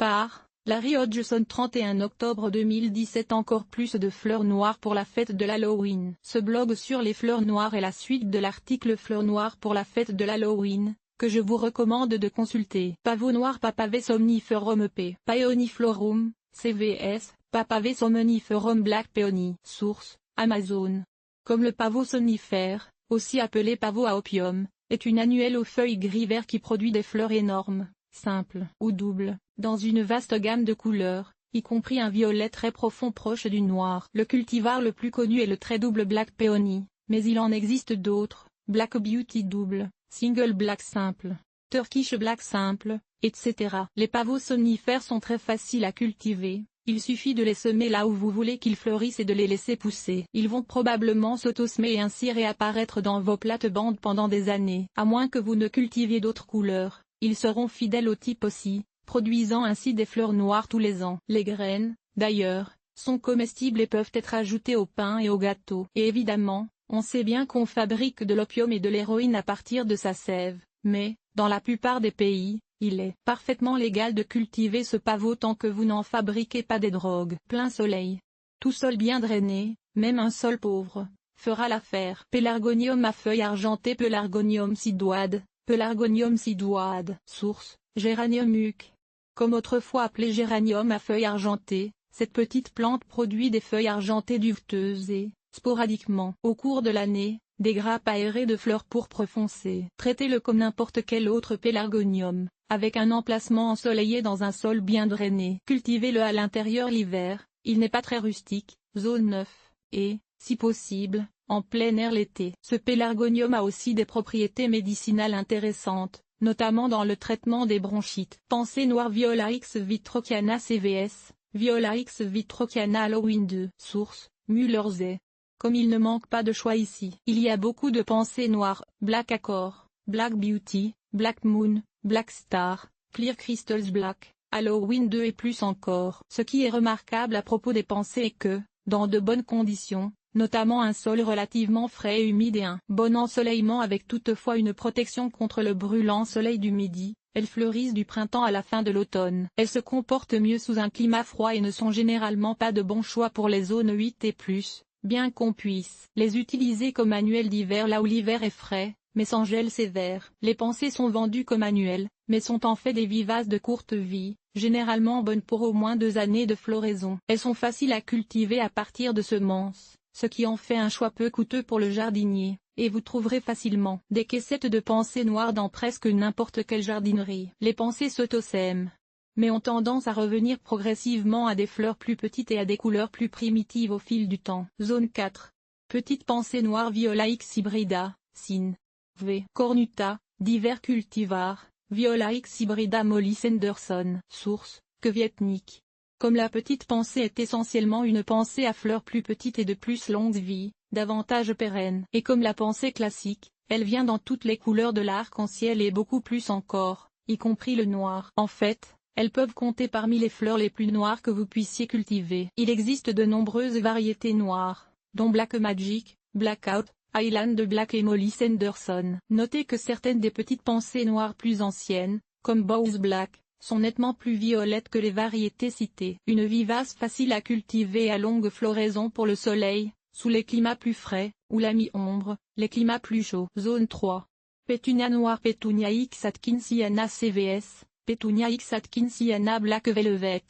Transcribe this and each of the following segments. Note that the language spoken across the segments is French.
Par Larry Hodgson 31 octobre 2017. Encore plus de fleurs noires pour la fête de l'Halloween. Ce blog sur les fleurs noires est la suite de l'article Fleurs noires pour la fête de l'Halloween, que je vous recommande de consulter. Pavot noir Papaver somniferum p. Paeoniflorum, CVS, Papaver somniferum Black Peony. Source, Amazon. Comme le pavot somnifère, aussi appelé pavot à opium, est une annuelle aux feuilles gris-vert qui produit des fleurs énormes, simples ou doubles, dans une vaste gamme de couleurs, y compris un violet très profond proche du noir. Le cultivar le plus connu est le très double Black Peony, mais il en existe d'autres, Black Beauty double, Single Black simple, Turkish Black simple, etc. Les pavots somnifères sont très faciles à cultiver. Il suffit de les semer là où vous voulez qu'ils fleurissent et de les laisser pousser. Ils vont probablement s'autosemer et ainsi réapparaître dans vos plates-bandes pendant des années. À moins que vous ne cultiviez d'autres couleurs, ils seront fidèles au type aussi, produisant ainsi des fleurs noires tous les ans. Les graines, d'ailleurs, sont comestibles et peuvent être ajoutées au pain et au gâteau. Et évidemment, on sait bien qu'on fabrique de l'opium et de l'héroïne à partir de sa sève, mais, dans la plupart des pays, il est parfaitement légal de cultiver ce pavot tant que vous n'en fabriquez pas des drogues. Plein soleil. Tout sol bien drainé, même un sol pauvre, fera l'affaire. Pélargonium à feuilles argentées. Pélargonium sidoide, Pélargonium sidoide. Source, Géranium muc. Comme autrefois appelé géranium à feuilles argentées, cette petite plante produit des feuilles argentées duveteuses et, sporadiquement, au cours de l'année, des grappes aérées de fleurs pourpre foncé. Traitez-le comme n'importe quel autre pélargonium, avec un emplacement ensoleillé dans un sol bien drainé. Cultivez-le à l'intérieur l'hiver, il n'est pas très rustique, zone 9, et, si possible, en plein air l'été. Ce pélargonium a aussi des propriétés médicinales intéressantes, notamment dans le traitement des bronchites. Pensée noire Viola X Vitrociana CVS, Viola X Vitrociana Halloween 2. Source, Mullersay. Comme il ne manque pas de choix ici. Il y a beaucoup de pensées noires, Black Accord, Black Beauty, Black Moon, Black Star, Clear Crystals Black, Halloween 2 et plus encore. Ce qui est remarquable à propos des pensées est que, dans de bonnes conditions, notamment un sol relativement frais et humide et un bon ensoleillement avec toutefois une protection contre le brûlant soleil du midi, elles fleurissent du printemps à la fin de l'automne. Elles se comportent mieux sous un climat froid et ne sont généralement pas de bons choix pour les zones 8 et plus. Bien qu'on puisse les utiliser comme annuels d'hiver là où l'hiver est frais, mais sans gel sévère. Les pensées sont vendues comme annuelles, mais sont en fait des vivaces de courte vie, généralement bonnes pour au moins 2 années de floraison. Elles sont faciles à cultiver à partir de semences, ce qui en fait un choix peu coûteux pour le jardinier, et vous trouverez facilement des caissettes de pensées noires dans presque n'importe quelle jardinerie. Les pensées s'autosèment, mais ont tendance à revenir progressivement à des fleurs plus petites et à des couleurs plus primitives au fil du temps. Zone 4. Petite pensée noire Viola X hybrida, Sin. V. Cornuta, divers cultivars, Viola X hybrida Molly Sanderson. Source, Kwietnik. Comme la petite pensée est essentiellement une pensée à fleurs plus petites et de plus longue vie, davantage pérenne. Et comme la pensée classique, elle vient dans toutes les couleurs de l'arc-en-ciel et beaucoup plus encore, y compris le noir. En fait, elles peuvent compter parmi les fleurs les plus noires que vous puissiez cultiver. Il existe de nombreuses variétés noires, dont Black Magic, Blackout, Highland Black et Molly Sanderson. Notez que certaines des petites pensées noires plus anciennes, comme Bowes Black, sont nettement plus violettes que les variétés citées. Une vivace facile à cultiver à longue floraison pour le soleil, sous les climats plus frais, ou la mi-ombre, les climats plus chauds. Zone 3. Pétunia noire Pétunia X Atkinsiana CVS, Pétunia X Atkinsiana Black Velvet.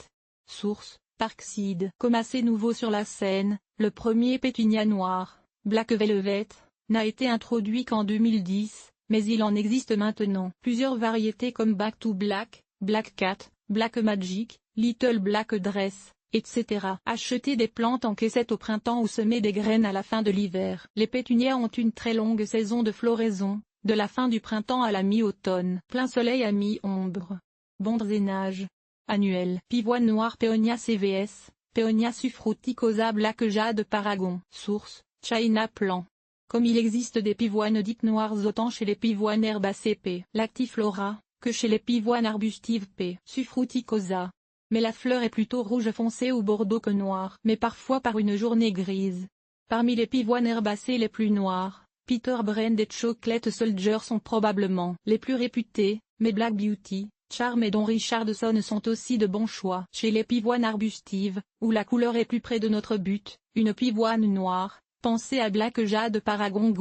Source, Parkseed. Comme assez nouveau sur la scène, le premier pétunia noir, Black Velvet, n'a été introduit qu'en 2010, mais il en existe maintenant plusieurs variétés comme Back to Black, Black Cat, Black Magic, Little Black Dress, etc. Achetez des plantes en caissette au printemps ou semez des graines à la fin de l'hiver. Les pétunias ont une très longue saison de floraison, de la fin du printemps à la mi-automne. Plein soleil à mi-ombre. Bon drainage. Annuel. Pivoine noire Peonia CVS, Peonia suffruticosa Black Jade Paragon. Source, China Plan. Comme il existe des pivoines dites noires autant chez les pivoines herbacées P. lactiflora, que chez les pivoines arbustives P. suffruticosa. Mais la fleur est plutôt rouge foncé ou bordeaux que noire, mais parfois par une journée grise. Parmi les pivoines herbacées les plus noires, Peter Brand et Chocolate Soldier sont probablement les plus réputés, mais Black Beauty, Charme et Don Richardson sont aussi de bons choix. Chez les pivoines arbustives, où la couleur est plus près de notre but, une pivoine noire, pensez à Black Jade Paragon,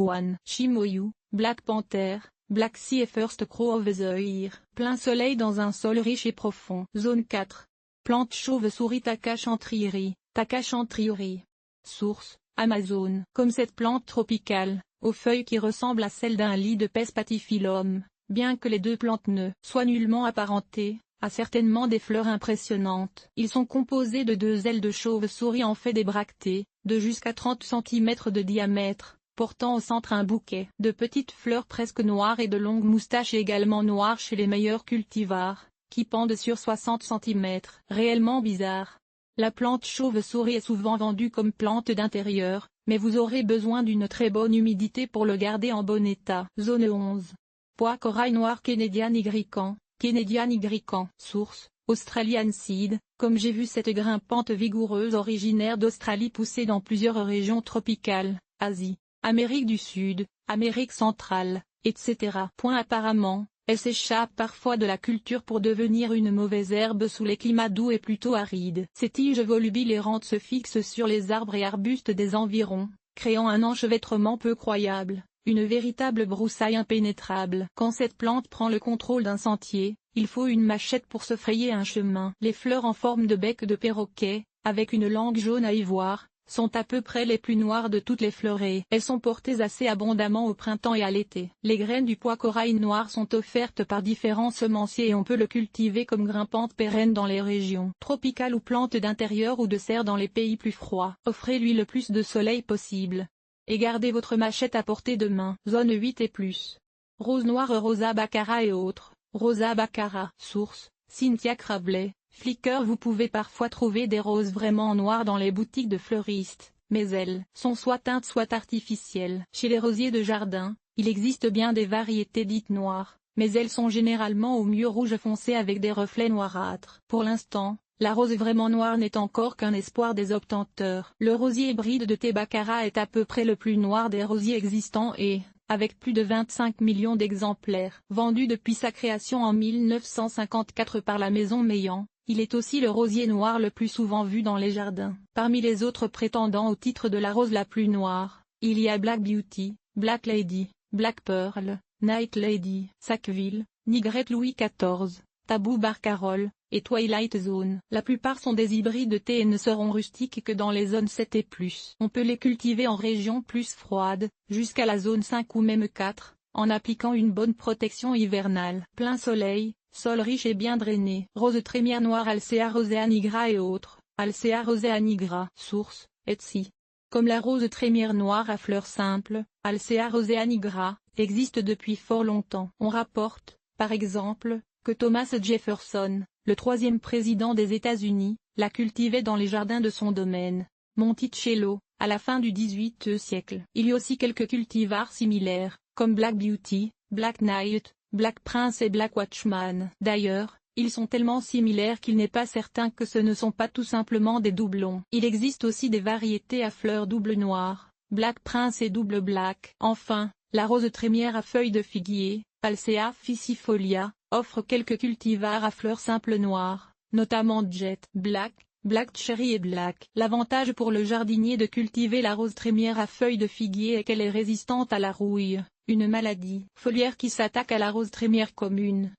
Chimoyu, Black Panther, Black Sea et First Crow of the Ear. Plein soleil dans un sol riche et profond. Zone 4. Plante chauve-souris Takachantrieri, Takachantrieri. Source, Amazon. Comme cette plante tropicale, aux feuilles qui ressemblent à celles d'un lit de Spathiphyllum, bien que les deux plantes ne soient nullement apparentées, a certainement des fleurs impressionnantes. Ils sont composés de deux ailes de chauve-souris en fait des bractées, de jusqu'à 30 cm de diamètre, portant au centre un bouquet de petites fleurs presque noires et de longues moustaches également noires chez les meilleurs cultivars, qui pendent sur 60 cm. Réellement bizarre. La plante chauve-souris est souvent vendue comme plante d'intérieur, mais vous aurez besoin d'une très bonne humidité pour le garder en bon état. Zone 11. Pois corail noir Canadian nigricans, Canadian nigricans. Source, Australian Seed. Comme j'ai vu cette grimpante vigoureuse originaire d'Australie pousser dans plusieurs régions tropicales, Asie, Amérique du Sud, Amérique centrale, etc. Apparemment, elle s'échappe parfois de la culture pour devenir une mauvaise herbe sous les climats doux et plutôt arides. Ses tiges volubilérantes se fixent sur les arbres et arbustes des environs, créant un enchevêtrement peu croyable, une véritable broussaille impénétrable. Quand cette plante prend le contrôle d'un sentier, il faut une machette pour se frayer un chemin. Les fleurs en forme de bec de perroquet, avec une langue jaune à ivoire, sont à peu près les plus noires de toutes les fleurées. Elles sont portées assez abondamment au printemps et à l'été. Les graines du pois corail noir sont offertes par différents semenciers et on peut le cultiver comme grimpante pérenne dans les régions tropicales ou plante d'intérieur ou de serre dans les pays plus froids. Offrez-lui le plus de soleil possible. Et gardez votre machette à portée de main. Zone 8 et plus. Rose noire Rosa baccara et autres. Rosa baccara. Source, Cynthia Cravley. Flickr. Vous pouvez parfois trouver des roses vraiment noires dans les boutiques de fleuristes, mais elles sont soit teintes soit artificielles. Chez les rosiers de jardin, il existe bien des variétés dites noires, mais elles sont généralement au mieux rouge foncé avec des reflets noirâtres. Pour l'instant, la rose vraiment noire n'est encore qu'un espoir des obtenteurs. Le rosier hybride de T. baccara est à peu près le plus noir des rosiers existants et, avec plus de 25 millions d'exemplaires vendus depuis sa création en 1954 par la maison Meillan, il est aussi le rosier noir le plus souvent vu dans les jardins. Parmi les autres prétendants au titre de la rose la plus noire, il y a Black Beauty, Black Lady, Black Pearl, Night Lady, Sackville, Nigrette Louis XIV, Tabou Barcarolle, et Twilight Zone. La plupart sont des hybrides de thé et ne seront rustiques que dans les zones 7 et plus. On peut les cultiver en régions plus froides, jusqu'à la zone 5 ou même 4, en appliquant une bonne protection hivernale. Plein soleil, sol riche et bien drainé. Rose trémière noire Alcea rosea nigra et autres. Alcea rosea nigra. Source, Etsy. Comme la rose trémière noire à fleurs simples, Alcea rosea nigra, existe depuis fort longtemps. On rapporte, par exemple, que Thomas Jefferson, le troisième président des États-Unis, la cultivait dans les jardins de son domaine, Monticello, à la fin du XVIIIe siècle. Il y a aussi quelques cultivars similaires, comme Black Beauty, Black Knight, Black Prince et Black Watchman. D'ailleurs, ils sont tellement similaires qu'il n'est pas certain que ce ne sont pas tout simplement des doublons. Il existe aussi des variétés à fleurs double noire, Black Prince et double black. Enfin, la rose trémière à feuilles de figuier, Alcea ficifolia, offre quelques cultivars à fleurs simples noires, notamment Jet Black, Black Cherry et Black. L'avantage pour le jardinier de cultiver la rose trémière à feuilles de figuier est qu'elle est résistante à la rouille, une maladie foliaire qui s'attaque à la rose trémière commune,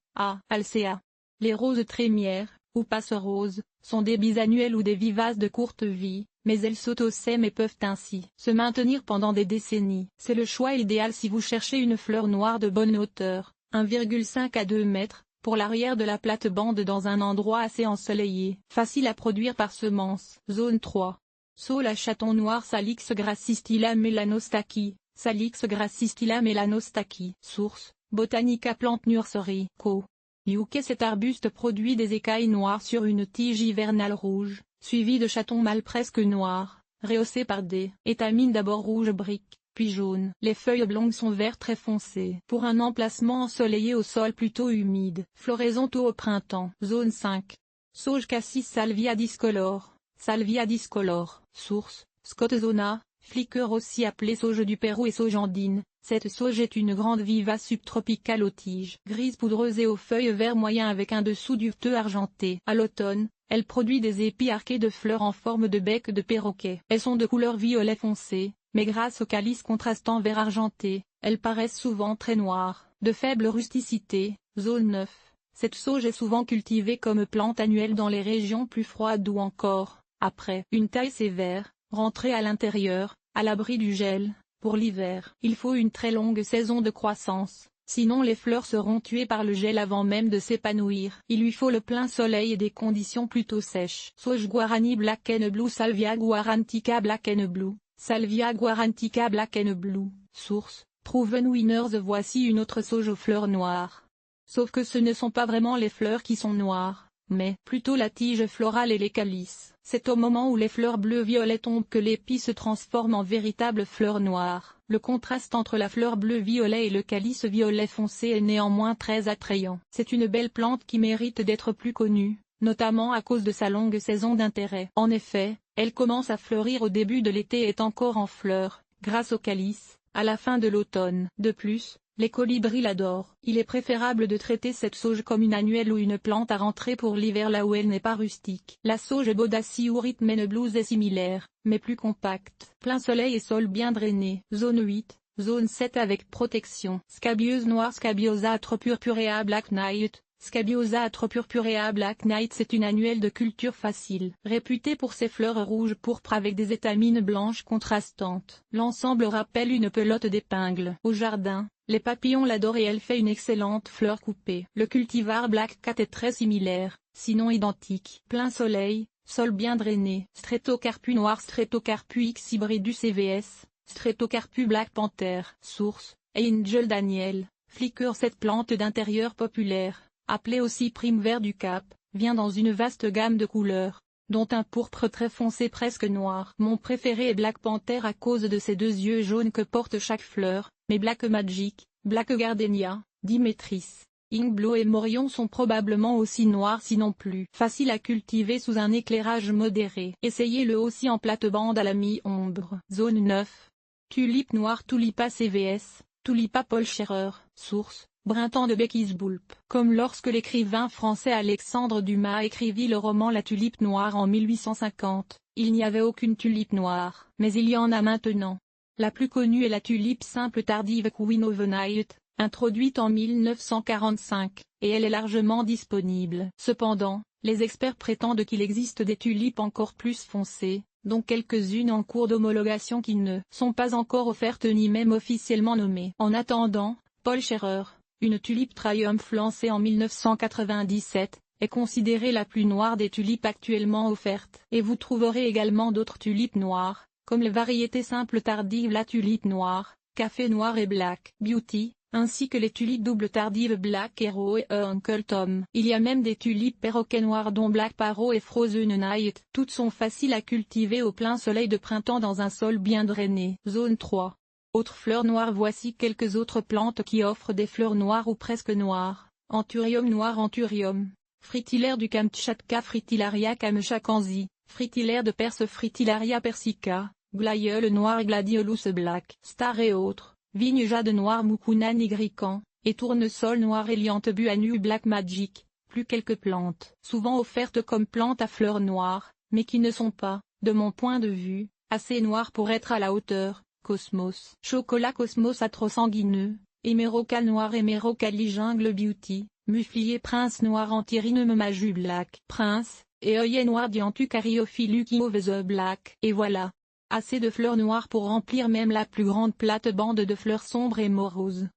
Alcea. Les roses trémières, ou passe-roses, sont des bisannuelles ou des vivaces de courte vie, mais elles s'autosèment et peuvent ainsi se maintenir pendant des décennies. C'est le choix idéal si vous cherchez une fleur noire de bonne hauteur, 1,5 à 2 mètres, pour l'arrière de la plate-bande dans un endroit assez ensoleillé. Facile à produire par semence. Zone 3. Saule à chaton noir Salix grassistilla melanostachys, Salix grassistilla melanostachys. Source, Botanica Plant Nursery, Co. UK. Cet arbuste produit des écailles noires sur une tige hivernale rouge, suivie de chatons mâles presque noirs, rehaussés par des étamines d'abord rouge brique, puis jaune. Les feuilles oblongues sont vert très foncé. Pour un emplacement ensoleillé au sol plutôt humide. Floraison tôt au printemps. Zone 5. Sauge Cassis Salvia discolore, Salvia discolore. Source, Scott Zona, Flickr. Aussi appelée sauge du Pérou et sauge andine, Cette sauge est une grande vivace subtropicale aux tiges grises poudreuses et aux feuilles vert moyen avec un dessous duveteux argenté. À l'automne, elle produit des épis arqués de fleurs en forme de bec de perroquet. Elles sont de couleur violet foncé, mais grâce au calice contrastant vert argenté, elles paraissent souvent très noires. De faible rusticité, zone 9. Cette sauge est souvent cultivée comme plante annuelle dans les régions plus froides ou encore, après une taille sévère, rentrée à l'intérieur, à l'abri du gel. Pour l'hiver, il faut une très longue saison de croissance, sinon les fleurs seront tuées par le gel avant même de s'épanouir. Il lui faut le plein soleil et des conditions plutôt sèches. Sauge Guarani Black and Blue Salvia guarantica Black and Blue, Salvia guarantica Black and Blue. Source, Proven Winners. Voici une autre sauge aux fleurs noires. Sauf que ce ne sont pas vraiment les fleurs qui sont noires, mais plutôt la tige florale et les calices. C'est au moment où les fleurs bleu-violet tombent que l'épi se transforme en véritable fleur noire. Le contraste entre la fleur bleu-violet et le calice violet foncé est néanmoins très attrayant. C'est une belle plante qui mérite d'être plus connue, notamment à cause de sa longue saison d'intérêt. En effet, elle commence à fleurir au début de l'été et est encore en fleurs, grâce au calice, à la fin de l'automne. De plus, les colibris l'adorent. Il est préférable de traiter cette sauge comme une annuelle ou une plante à rentrer pour l'hiver là où elle n'est pas rustique. La sauge Bodacie ou Rhythm Blues est similaire, mais plus compacte. Plein soleil et sol bien drainé. Zone 8, zone 7 avec protection. Scabieuse noire Scabiosa atropurpurea Black Knight. Scabiosa atropurpurea Black Knight c'est une annuelle de culture facile, réputée pour ses fleurs rouges pourpres avec des étamines blanches contrastantes. L'ensemble rappelle une pelote d'épingles. Au jardin, les papillons l'adorent et elle fait une excellente fleur coupée. Le cultivar Black Cat est très similaire, sinon identique. Plein soleil, sol bien drainé. Stretocarpus noir Stretocarpus X hybridus CVS, Stretocarpus Black Panther. Source, Angel Daniel, Flickr. Cette plante d'intérieur populaire, appelée aussi prime vert du Cap, vient dans une vaste gamme de couleurs, dont un pourpre très foncé presque noir. Mon préféré est Black Panther à cause de ses deux yeux jaunes que porte chaque fleur, mais Black Magic, Black Gardenia, Dimetris, Ink Blue et Morion sont probablement aussi noirs sinon plus. Facile à cultiver sous un éclairage modéré. Essayez-le aussi en plate-bande à la mi-ombre. Zone 9. Tulipe noire Tulipa CVS, Tulipa Paul Scherrer. Source, Printemps de Beckisboulp. Comme lorsque l'écrivain français Alexandre Dumas écrivit le roman La tulipe noire en 1850, il n'y avait aucune tulipe noire. Mais il y en a maintenant. La plus connue est la tulipe simple tardive Queen of the Night, introduite en 1945, et elle est largement disponible. Cependant, les experts prétendent qu'il existe des tulipes encore plus foncées, dont quelques-unes en cours d'homologation qui ne sont pas encore offertes ni même officiellement nommées. En attendant, Paul Scherrer, une tulipe Triumph lancée en 1997, est considérée la plus noire des tulipes actuellement offertes. Et vous trouverez également d'autres tulipes noires, comme les variétés simples tardives la tulipe noire, café noir et Black Beauty, ainsi que les tulipes doubles tardives Black Hero et Uncle Tom. Il y a même des tulipes perroquet noires dont Black Paro et Frozen Night. Toutes sont faciles à cultiver au plein soleil de printemps dans un sol bien drainé. Zone 3. Autres fleurs noires. Voici quelques autres plantes qui offrent des fleurs noires ou presque noires. Anthurium noir Anthurium, Fritillaire du Kamtchatka Fritillaria kamchakanzi, Fritillaire de Perse Fritillaria persica, Glaïeul noir Gladiolus black Star et autres, Vigne jade noire Mucuna nigrican, et Tournesol noir Elianthe anu Black Magic, plus quelques plantes, souvent offertes comme plantes à fleurs noires, mais qui ne sont pas, de mon point de vue, assez noires pour être à la hauteur. Cosmos, Chocolat Cosmos atrosanguineux, Hémérocal noir Hémérocali Jungle Beauty, Muflier Prince noir Antirhinum Maju Black Prince, et œillet noir Dianthus Cariophyllus the Black. Et voilà. Assez de fleurs noires pour remplir même la plus grande plate-bande de fleurs sombres et moroses.